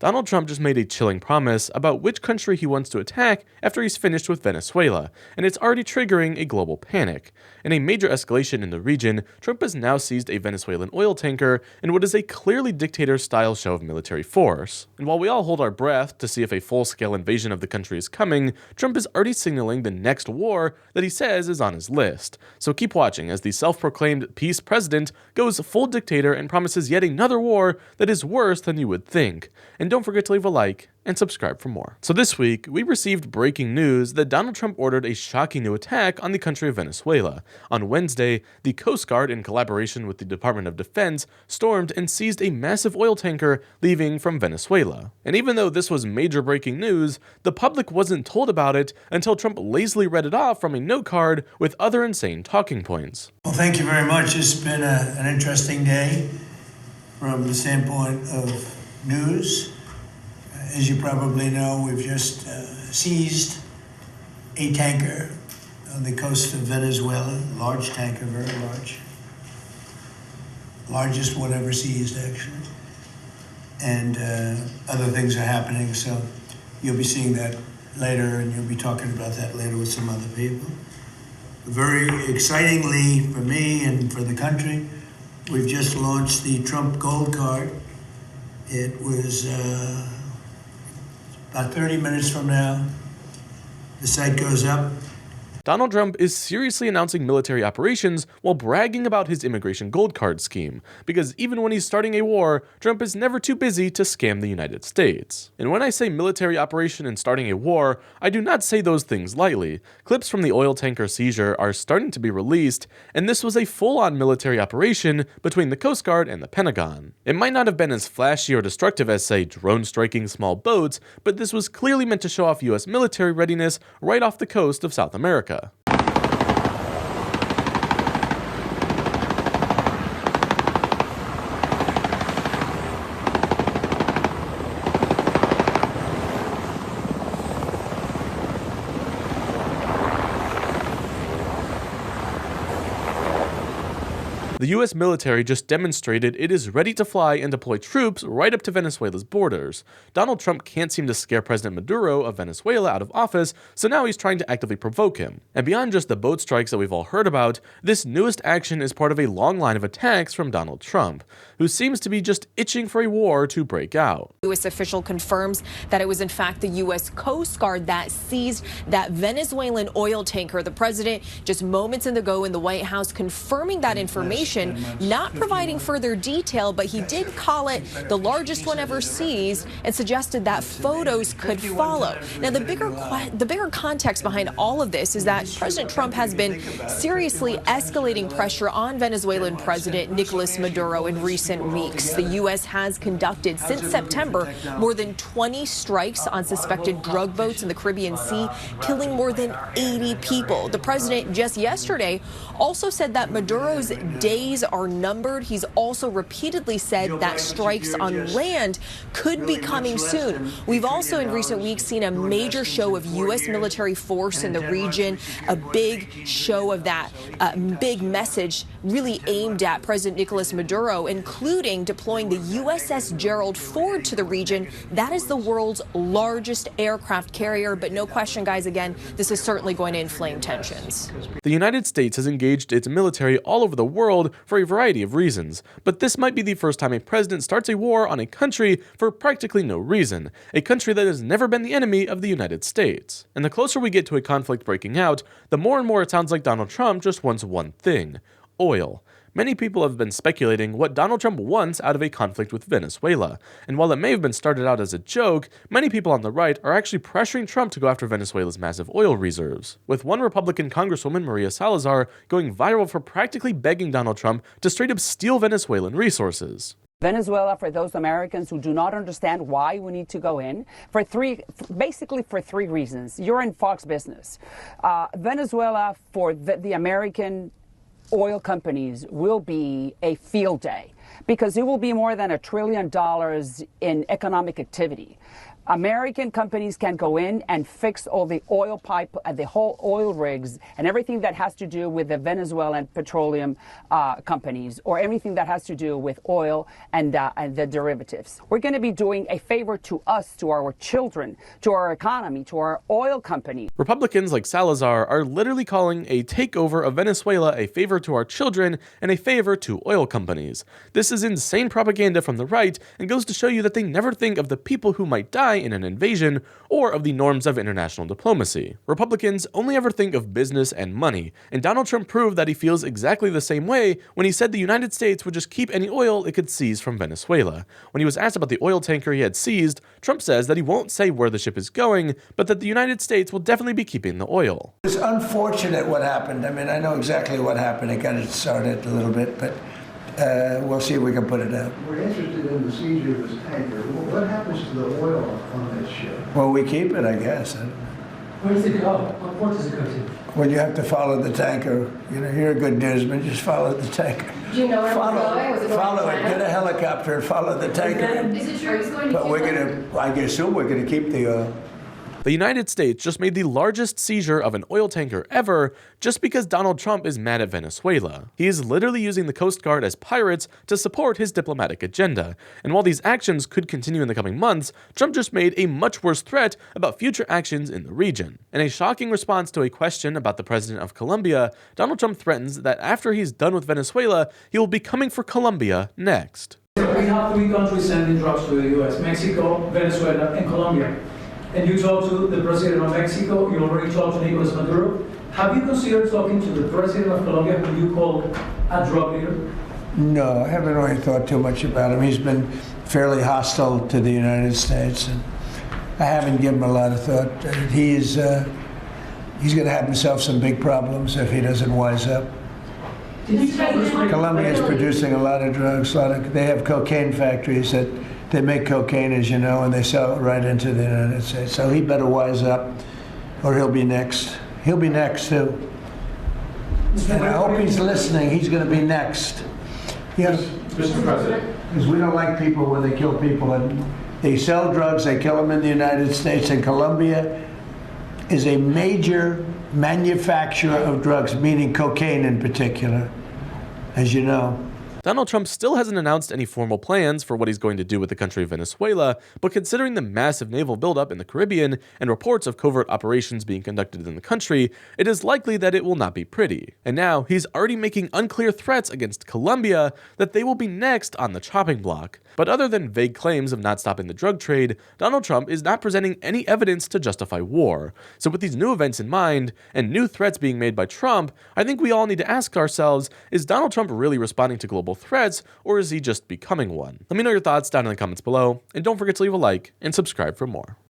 Donald Trump just made a chilling promise about which country he wants to attack after he's finished with Venezuela, and it's already triggering a global panic. In a major escalation in the region, Trump has now seized a Venezuelan oil tanker in what is a clearly dictator-style show of military force. And while we all hold our breath to see if a full-scale invasion of the country is coming, Trump is already signaling the next war that he says is on his list. So keep watching as the self-proclaimed peace president goes full dictator and promises yet another war that is worse than you would think. And don't forget to leave a like and subscribe for more. So this week, we received breaking news that Donald Trump ordered a shocking new attack on the country of Venezuela. On Wednesday, the Coast Guard, in collaboration with the Department of Defense, stormed and seized a massive oil tanker leaving from Venezuela. And even though this was major breaking news, the public wasn't told about it until Trump lazily read it off from a note card with other insane talking points. Well, thank you very much. It's been an interesting day from the standpoint of news. As you probably know, we've just seized a tanker on the coast of Venezuela, large tanker, very large. Largest one ever seized, actually. And other things are happening, so you'll be seeing that later, and you'll be talking about that later with some other people. Very excitingly for me and for the country, we've just launched the Trump Gold Card. It was about 30 minutes from now, the site goes up. Donald Trump is seriously announcing military operations while bragging about his immigration gold card scheme, because even when he's starting a war, Trump is never too busy to scam the United States. And when I say military operation and starting a war, I do not say those things lightly. Clips from the oil tanker seizure are starting to be released, and this was a full-on military operation between the Coast Guard and the Pentagon. It might not have been as flashy or destructive as, say, drone striking small boats, but this was clearly meant to show off US military readiness right off the coast of South America. The US military just demonstrated it is ready to fly and deploy troops right up to Venezuela's borders. Donald Trump can't seem to scare President Maduro of Venezuela out of office, so now he's trying to actively provoke him. And beyond just the boat strikes that we've all heard about, this newest action is part of a long line of attacks from Donald Trump, who seems to be just itching for a war to break out. U.S. official confirms that it was in fact the U.S. Coast Guard that seized that Venezuelan oil tanker. The president just moments ago in the White House confirming that information, not providing further detail, but he did call it the largest one ever seized and suggested that photos could follow. Now, the bigger context behind all of this is that President Trump has been seriously escalating pressure on Venezuelan President Nicolas Maduro in recent weeks. The U.S. has conducted since September more than 20 strikes on suspected drug boats in the Caribbean Sea, killing more than 80 people. The president just yesterday also said that Maduro's days are numbered. He's also repeatedly said that strikes on land could be coming soon. We've also in recent weeks seen a major show of U.S. military force in the region, a big show of that, big message really aimed at President Nicolas Maduro, including deploying the USS Gerald Ford to the region. That is the world's largest aircraft carrier, but no question, guys, again, this is certainly going to inflame tensions. The United States has engaged its military all over the world for a variety of reasons, but this might be the first time a president starts a war on a country for practically no reason, a country that has never been the enemy of the United States. And the closer we get to a conflict breaking out, the more and more it sounds like Donald Trump just wants one thing: oil. Many people have been speculating what Donald Trump wants out of a conflict with Venezuela, and while it may have been started out as a joke, many people on the right are actually pressuring Trump to go after Venezuela's massive oil reserves, with one Republican Congresswoman, Maria Salazar, going viral for practically begging Donald Trump to straight up steal Venezuelan resources. Venezuela, for those Americans who do not understand why we need to go in, basically for three reasons. You're in Fox Business. Venezuela, for the American oil companies, will be a field day. because it will be more than $1 trillion in economic activity. American companies can go in and fix all the oil pipe, the whole oil rigs, and everything that has to do with the Venezuelan petroleum companies, or everything that has to do with oil and the derivatives. We're going to be doing a favor to us, to our children, to our economy, to our oil companies. Republicans like Salazar are literally calling a takeover of Venezuela a favor to our children and a favor to oil companies. This is insane propaganda from the right and goes to show you that they never think of the people who might die in an invasion or of the norms of international diplomacy. Republicans only ever think of business and money, and Donald Trump proved that he feels exactly the same way when he said the United States would just keep any oil it could seize from Venezuela. When he was asked about the oil tanker he had seized, Trump says that he won't say where the ship is going, but that the United States will definitely be keeping the oil. It's unfortunate what happened. I mean, I know exactly what happened. It got it started a little bit, but we'll see if we can put it out. We're interested in the seizure of this tanker. What happens to the oil on that ship? Well, we keep it, I guess. Where does it go? What port does it go to? Well, you have to follow the tanker. You know, you're a good newsman. Just follow the tanker. Do you know where Follow it was going? follow it. Get a helicopter and follow the tanker. Is it true it's going to But keep we're going? gonna. I assume we're gonna keep the oil. The United States just made the largest seizure of an oil tanker ever just because Donald Trump is mad at Venezuela. He is literally using the Coast Guard as pirates to support his diplomatic agenda. And while these actions could continue in the coming months, Trump just made a much worse threat about future actions in the region. In a shocking response to a question about the president of Colombia, Donald Trump threatens that after he's done with Venezuela, he will be coming for Colombia next. We have three countries sending drugs to the U.S., Mexico, Venezuela, and Colombia. And you talked to the president of Mexico, you already talked to Nicolas Maduro. Have you considered talking to the president of Colombia, who you call a drug leader? No, I haven't really thought too much about him. He's been fairly hostile to the United States, and I haven't given him a lot of thought. He's going to have himself some big problems if he doesn't wise up. Colombia is producing a lot of drugs. They have cocaine factories that they make cocaine, as you know, and they sell it right into the United States. So he better wise up, or he'll be next. He'll be next too. And I hope he's listening. He's going to be next. Yes, Mr. President. because we don't like people when they kill people, and they sell drugs. They kill them in the United States, and Colombia is a major manufacturer of drugs, meaning cocaine in particular, as you know. Donald Trump still hasn't announced any formal plans for what he's going to do with the country of Venezuela, but considering the massive naval buildup in the Caribbean and reports of covert operations being conducted in the country, it is likely that it will not be pretty. And now, he's already making unclear threats against Colombia that they will be next on the chopping block. But other than vague claims of not stopping the drug trade, Donald Trump is not presenting any evidence to justify war. So with these new events in mind, and new threats being made by Trump, I think we all need to ask ourselves, is Donald Trump really responding to global threats, or is he just becoming one? Let me know your thoughts down in the comments below, and don't forget to leave a like and subscribe for more.